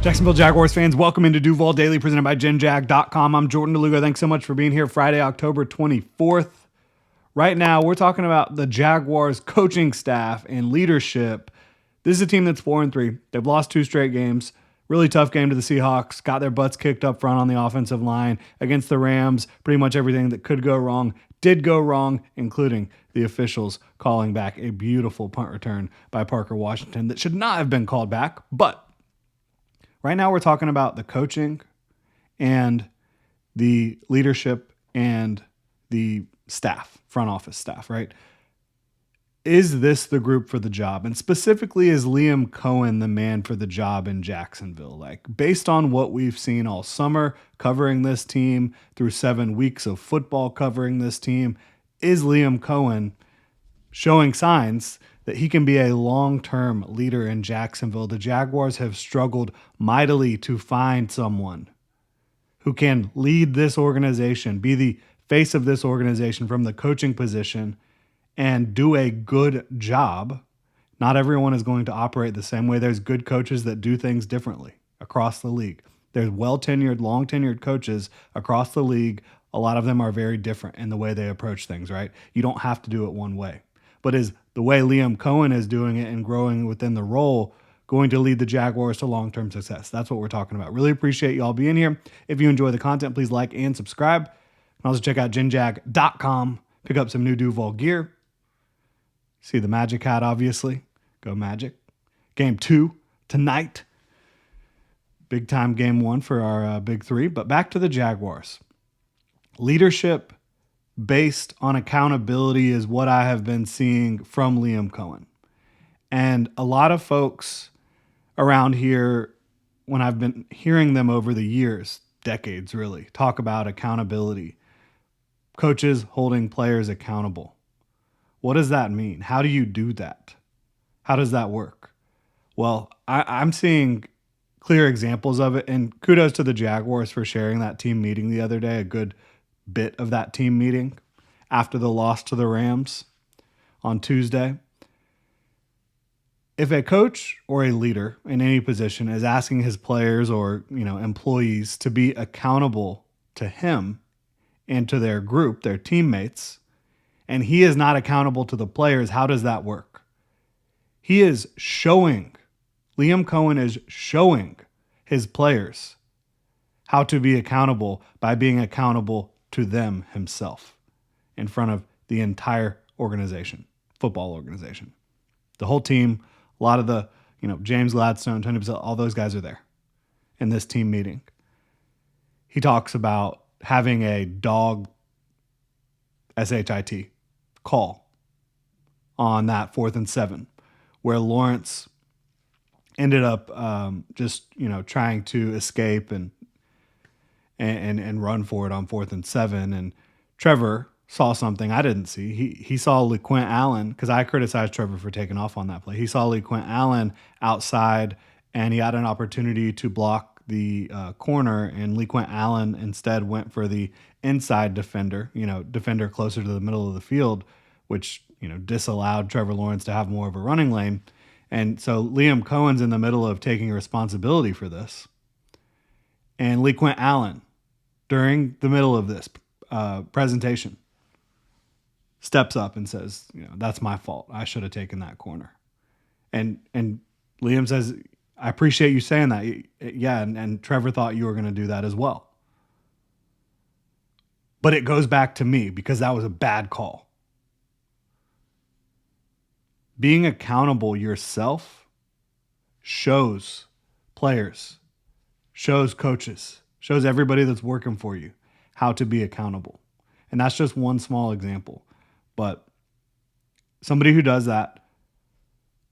Jacksonville Jaguars fans, welcome into Duval Daily, presented by GenJag.com. I'm Jordan DeLugo. Thanks so much for being here Friday, October 24th. Right now, we're talking about the Jaguars coaching staff and leadership. This is a team that's 4-3. They've lost 2 straight games. Really tough game to the Seahawks. Got their butts kicked up front on the offensive line against the Rams. Pretty much everything that could go wrong did go wrong, including the officials calling back a beautiful punt return by Parker Washington that should not have been called back. But right now we're talking about the coaching and the leadership and the staff, front office staff, right? Is this the group for the job? And specifically, is Liam Coen the man for the job in Jacksonville? Like, based on what we've seen all summer covering this team, through 7 weeks of football covering this team, is Liam Coen showing signs that he can be a long-term leader in Jacksonville? The Jaguars have struggled mightily to find someone who can lead this organization, be the face of this organization from the coaching position, and do a good job. Not everyone is going to operate the same way. There's good coaches that do things differently across the league. There's well-tenured, long-tenured coaches across the league. A lot of them are very different in the way they approach things, right? You don't have to do it one way. But is the way Liam Coen is doing it and growing within the role going to lead the Jaguars to long-term success? That's what we're talking about. Really appreciate you all being here. If you enjoy the content, please like and subscribe. And also check out GenJag.com. Pick up some new Duval gear. See the Magic hat, obviously. Go Magic. Game 2 tonight. Big time game 1 for our big 3. But back to the Jaguars. Leadership based on accountability is what I have been seeing from Liam Coen. And a lot of folks around here, when I've been hearing them over the years, decades really, talk about accountability. Coaches holding players accountable. What does that mean? How do you do that? How does that work? Well, I'm seeing clear examples of it, and kudos to the Jaguars for sharing that team meeting the other day, a good bit of that team meeting after the loss to the Rams on Tuesday. If a coach or a leader in any position is asking his players or, employees to be accountable to him and to their group, their teammates, and he is not accountable to the players, how does that work? Liam Coen is showing his players how to be accountable by being accountable to them himself in front of the entire organization, football organization. The whole team, a lot of the, James Gladstone, Tony Bazell, all those guys are there in this team meeting. He talks about having a dog, SHIT, call on that 4th and 7, where Lawrence ended up trying to escape and run for it on 4th and 7. And Trevor saw something I didn't see. He saw LeQuint Allen, because I criticized Trevor for taking off on that play. He saw LeQuint Allen outside, and he had an opportunity to block the corner, and LeQuint Allen instead went for the inside defender, defender closer to the middle of the field, which, disallowed Trevor Lawrence to have more of a running lane. And so Liam Coen's in the middle of taking responsibility for this. And LeQuint Allen, during the middle of this presentation, steps up and says, that's my fault. I should have taken that corner. And Liam says, I appreciate you saying that. Yeah, and Trevor thought you were going to do that as well. But it goes back to me because that was a bad call. Being accountable yourself shows players, shows coaches, shows everybody that's working for you how to be accountable. And that's just one small example. But somebody who does that,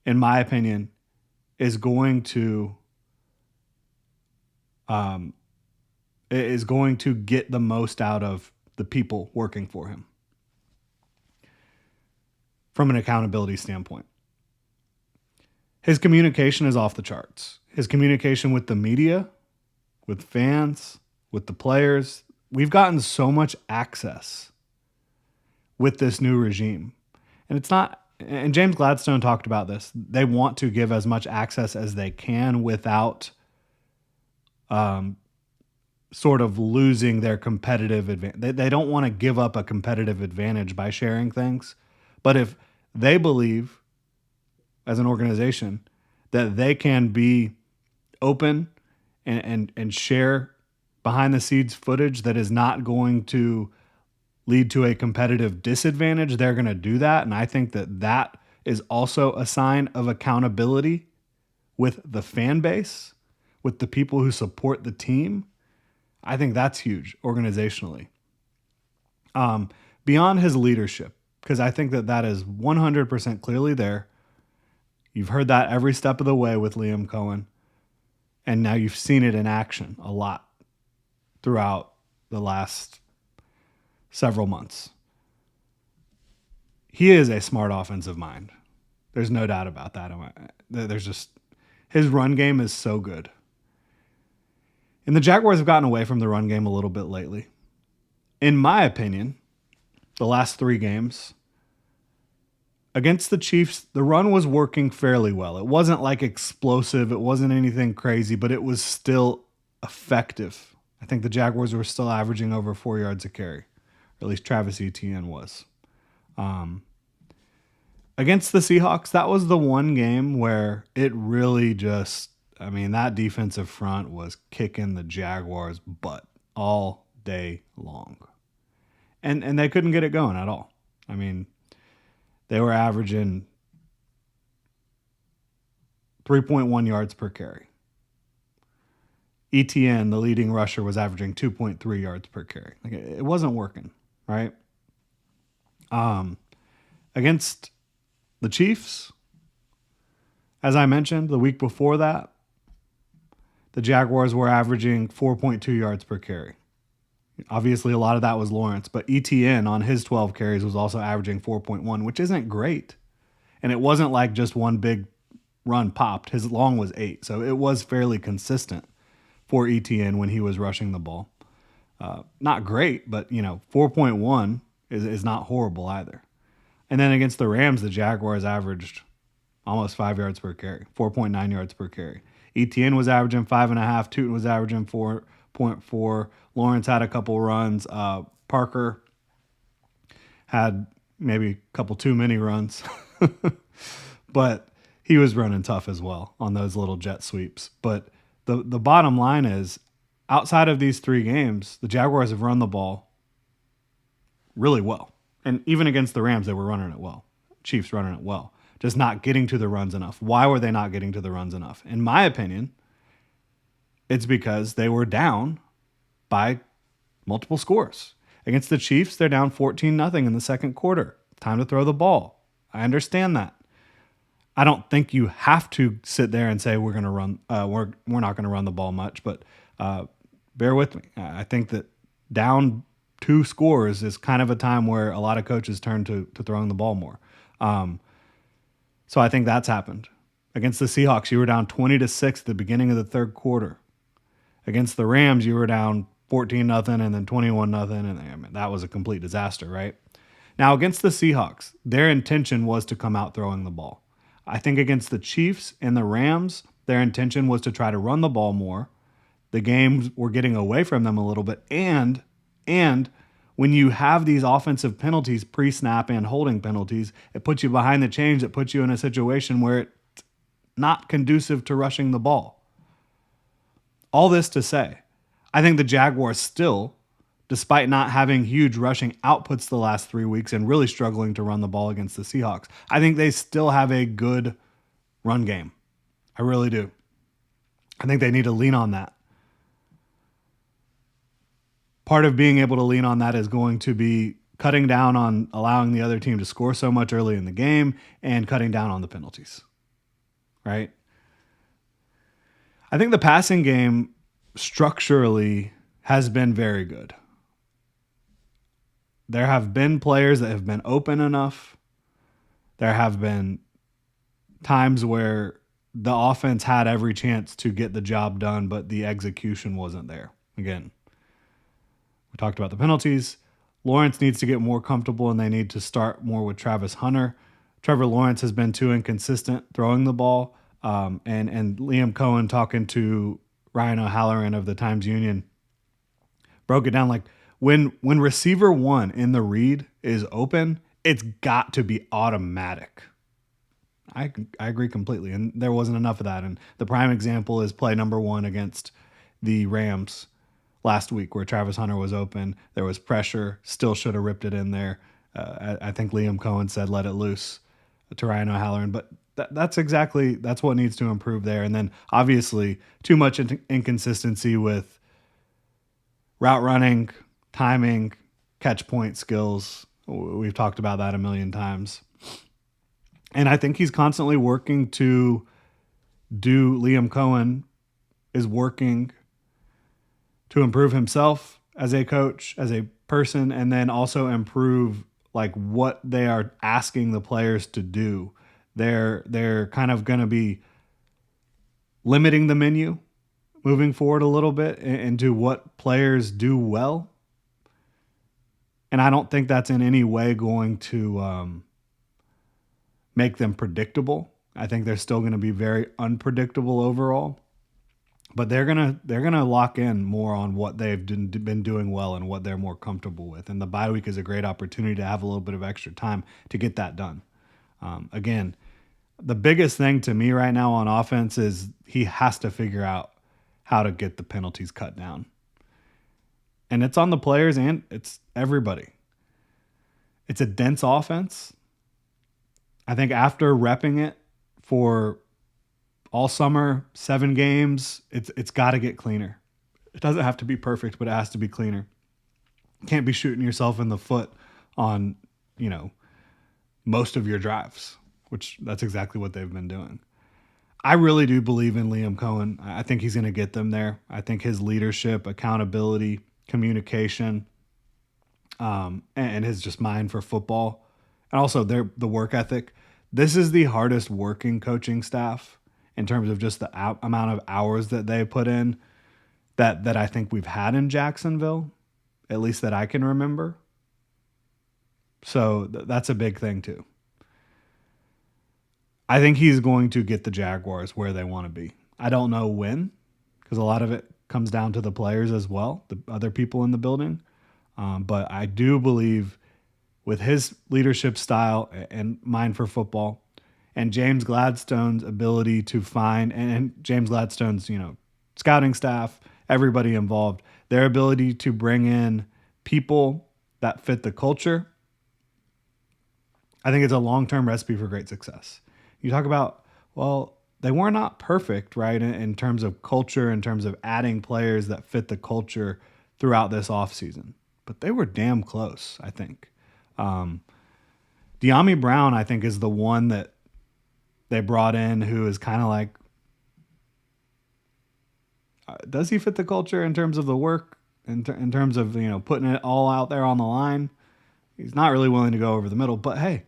in my opinion, is going to get the most out of the people working for him from an accountability standpoint. His communication is off the charts. His communication with the media, with fans, with the players. We've gotten so much access with this new regime. And it's not, and James Gladstone talked about this. They want to give as much access as they can without sort of losing their competitive advantage. They don't want to give up a competitive advantage by sharing things. But if they believe as an organization that they can be open and share behind the scenes footage that is not going to lead to a competitive disadvantage, they're going to do that. And I think that that is also a sign of accountability with the fan base, with the people who support the team. I think that's huge organizationally. Beyond his leadership, because I think that that is 100% clearly there. You've heard that every step of the way with Liam Coen, and now you've seen it in action a lot throughout the last several months. He is a smart offensive mind. There's no doubt about that. There's just, his run game is so good. And the Jaguars have gotten away from the run game a little bit lately. In my opinion, the last 3 games, against the Chiefs, the run was working fairly well. It wasn't like explosive. It wasn't anything crazy, but it was still effective. I think the Jaguars were still averaging over 4 yards a carry, or at least Travis Etienne was. Against the Seahawks, that was the one game where it really just, that defensive front was kicking the Jaguars' butt all day long. And they couldn't get it going at all. They were averaging 3.1 yards per carry. ETN, the leading rusher, was averaging 2.3 yards per carry. It wasn't working, right? Against the Chiefs, as I mentioned, the week before that, the Jaguars were averaging 4.2 yards per carry. Obviously, a lot of that was Lawrence, but ETN on his 12 carries was also averaging 4.1, which isn't great. And it wasn't like just one big run popped. His long was 8, so it was fairly consistent for ETN when he was rushing the ball. Not great, but 4.1 is not horrible either. And then against the Rams, the Jaguars averaged almost 5 yards per carry, 4.9 yards per carry. ETN was averaging 5.5. Tootin was averaging 4.4. Lawrence had a couple runs. Parker had maybe a couple too many runs, but he was running tough as well on those little jet sweeps. But the bottom line is, outside of these 3 games, the Jaguars have run the ball really well. And even against the Rams, they were running it well. Chiefs running it well. Just not getting to the runs enough. Why were they not getting to the runs enough? In my opinion, it's because they were down by multiple scores. Against the Chiefs, they're down 14-0 in the second quarter. Time to throw the ball. I understand that. I don't think you have to sit there and say we're going to run. We're not going to run the ball much, but bear with me. I think that down 2 scores is kind of a time where a lot of coaches turn to throwing the ball more. So I think that's happened. Against the Seahawks, you were down 20-6 at the beginning of the third quarter. Against the Rams, you were down 14-0 and then 21-0, and that was a complete disaster, right? Now, against the Seahawks, their intention was to come out throwing the ball. I think against the Chiefs and the Rams, their intention was to try to run the ball more. The games were getting away from them a little bit, and when you have these offensive penalties, pre-snap and holding penalties, it puts you behind the chains. It puts you in a situation where it's not conducive to rushing the ball. All this to say, I think the Jaguars still, despite not having huge rushing outputs the last 3 weeks and really struggling to run the ball against the Seahawks, I think they still have a good run game. I really do. I think they need to lean on that. Part of being able to lean on that is going to be cutting down on allowing the other team to score so much early in the game and cutting down on the penalties, right? I think the passing game structurally has been very good. There have been players that have been open enough. There have been times where the offense had every chance to get the job done, but the execution wasn't there. Again, we talked about the penalties. Lawrence needs to get more comfortable, and they need to start more with Travis Hunter. Trevor Lawrence has been too inconsistent throwing the ball. And Liam Coen talking to Ryan O'Halloran of the Times-Union broke it down like when receiver one in the read is open, it's got to be automatic. I agree completely, and there wasn't enough of that. And the prime example is play number 1 against the Rams last week, where Travis Hunter was open. There was pressure, still should have ripped it in there. I think Liam Coen said let it loose to Ryan O'Halloran, but that's what needs to improve there. And then obviously too much inconsistency with route running, timing, catch point skills. We've talked about that a million times. And I think he's constantly working to Liam Coen is working to improve himself as a coach, as a person, and then also improve like what they are asking the players to do. They're kind of going to be limiting the menu moving forward a little bit into what players do well. And I don't think that's in any way going to make them predictable. I think they're still going to be very unpredictable overall. But they're gonna lock in more on what they've been doing well and what they're more comfortable with. And the bye week is a great opportunity to have a little bit of extra time to get that done. Again, the biggest thing to me right now on offense is he has to figure out how to get the penalties cut down. And it's on the players and it's everybody. It's a dense offense. I think after repping it for all summer, 7 games, it's got to get cleaner. It doesn't have to be perfect, but it has to be cleaner. You can't be shooting yourself in the foot on, most of your drives, which that's exactly what they've been doing. I really do believe in Liam Coen. I think he's going to get them there. I think his leadership, accountability, communication, and his just mind for football, and also the work ethic. This is the hardest working coaching staff in terms of just the amount of hours that they put in that I think we've had in Jacksonville, at least that I can remember. So that's a big thing too. I think he's going to get the Jaguars where they want to be. I don't know when, because a lot of it comes down to the players as well, the other people in the building. But I do believe with his leadership style and mind for football, and James Gladstone's ability to find, and James Gladstone's, scouting staff, everybody involved, their ability to bring in people that fit the culture, I think it's a long-term recipe for great success. You talk about, well, they were not perfect, right, in terms of culture, in terms of adding players that fit the culture throughout this offseason. But they were damn close, I think. De'Ami Brown, I think, is the one that they brought in who is kind of like, does he fit the culture in terms of the work, in terms of, putting it all out there on the line? He's not really willing to go over the middle, but hey,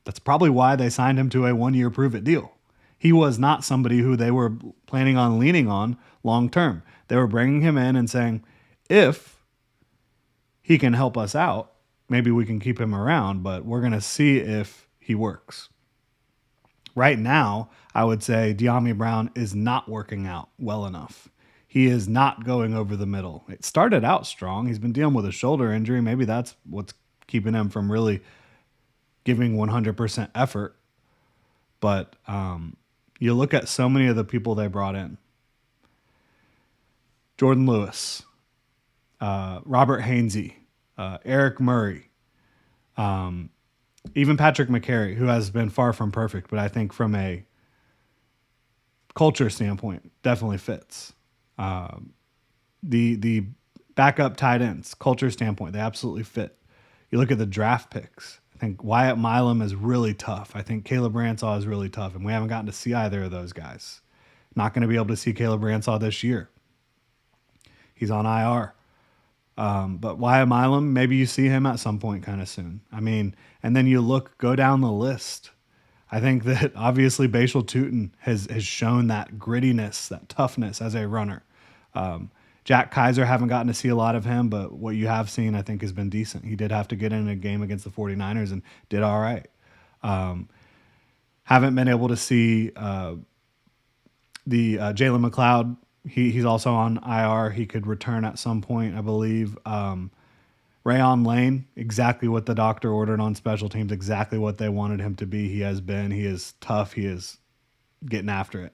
that's probably why they signed him to a 1-year prove-it deal. He was not somebody who they were planning on leaning on long term. They were bringing him in and saying, if he can help us out, maybe we can keep him around, but we're going to see if he works. Right now, I would say De'Ami Brown is not working out well enough. He is not going over the middle. It started out strong. He's been dealing with a shoulder injury. Maybe that's what's keeping him from really giving 100% effort. But you look at so many of the people they brought in. Jordan Lewis, Robert Hainsey, Eric Murray, even Patrick McCary, who has been far from perfect, but I think from a culture standpoint, definitely fits. The backup tight ends, culture standpoint, they absolutely fit. You look at the draft picks. I think Wyatt Milam is really tough. I think Caleb Ransaw is really tough, and we haven't gotten to see either of those guys. Not going to be able to see Caleb Ransaw this year. He's on IR. But Wyatt Milam, maybe you see him at some point kind of soon. I mean, and then you go down the list. I think that obviously Bashal Tutin has shown that grittiness, that toughness as a runner. Jack Kaiser, haven't gotten to see a lot of him, but what you have seen, I think, has been decent. He did have to get in a game against the 49ers and did all right. Haven't been able to see the Jalen McLeod He's also on IR. He could return at some point, I believe. Rayon Lane, exactly what the doctor ordered on special teams, exactly what they wanted him to be. He has been. He is tough. He is getting after it.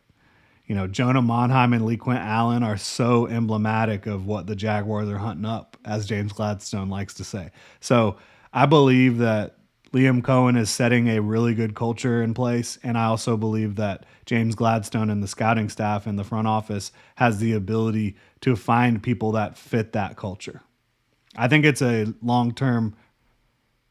Jonah Monheim and Lee Quint Allen are so emblematic of what the Jaguars are hunting up, as James Gladstone likes to say. So I believe that Liam Coen is setting a really good culture in place, and I also believe that James Gladstone and the scouting staff and the front office has the ability to find people that fit that culture. I think it's a long-term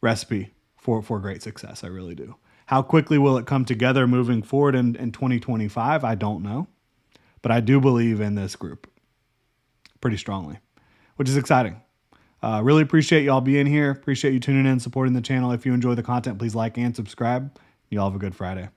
recipe for great success. I really do. How quickly will it come together moving forward in 2025? I don't know. But I do believe in this group pretty strongly, which is exciting. Really appreciate y'all being here. Appreciate you tuning in, supporting the channel. If you enjoy the content, please like and subscribe. Y'all have a good Friday.